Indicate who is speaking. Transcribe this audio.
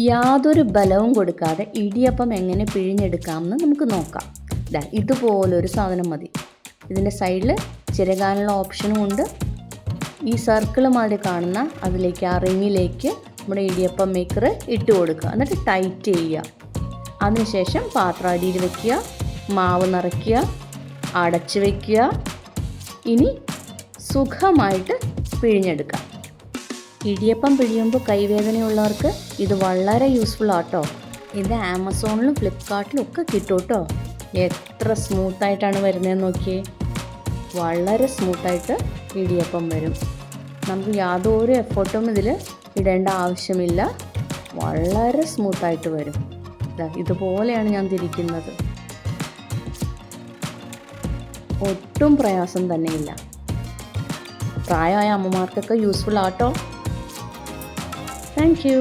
Speaker 1: യാതൊരു ബലവും കൊടുക്കാതെ ഇടിയപ്പം എങ്ങനെ പിഴിഞ്ഞെടുക്കാമെന്ന് നമുക്ക് നോക്കാം. ഇതുപോലൊരു സാധനം മതി. ഇതിൻ്റെ സൈഡിൽ ചിരകാനുള്ള ഓപ്ഷനും ഉണ്ട്. ഈ സർക്കിൾ മാതിരി കാണുന്ന അതിലേക്ക് ആ റിങ്ങിലേക്ക് നമ്മുടെ ഇടിയപ്പം മേക്കർ ഇട്ട് കൊടുക്കുക. എന്നിട്ട് ടൈറ്റ് ചെയ്യുക. അതിനുശേഷം പാത്രം അടിയിൽ വയ്ക്കുക, മാവ് നിറയ്ക്കുക, അടച്ച് വയ്ക്കുക. ഇനി സുഖമായിട്ട് പിഴിഞ്ഞെടുക്കാം. ഇടിയപ്പം പിഴിയുമ്പോൾ കൈവേദനയുള്ളവർക്ക് ഇത് വളരെ യൂസ്ഫുൾ ആട്ടോ. ഇത് ആമസോണിലും ഫ്ലിപ്കാർട്ടിലും ഒക്കെ കിട്ടും കേട്ടോ. എത്ര സ്മൂത്തായിട്ടാണ് വരുന്നതെന്ന് നോക്കിയേ. വളരെ സ്മൂത്തായിട്ട് ഇടിയപ്പം വരും. നമുക്ക് യാതൊരു എഫേർട്ടും ഇതിൽ ഇടേണ്ട ആവശ്യമില്ല. വളരെ സ്മൂത്തായിട്ട് വരും. ഇതുപോലെയാണ് ഞാൻ തിരിക്കുന്നത്. ഒട്ടും പ്രയാസം തന്നെയില്ല. പ്രായമായ അമ്മമാർക്കൊക്കെ യൂസ്ഫുൾ ആട്ടോ. Thank you.